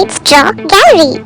tonight's draw gallery.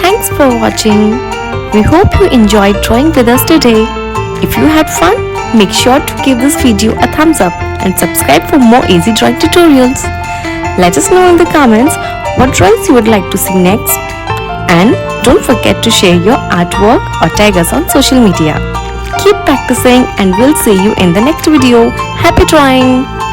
Thanks for watching. We hope you enjoyed drawing with us today. If you had fun, make sure to give this video a thumbs up and subscribe for more easy drawing tutorials. Let us know in the comments what drawings you would like to see next. And don't forget to share your artwork or tag us on social media. Keep practicing and we'll see you in the next video. Happy drawing!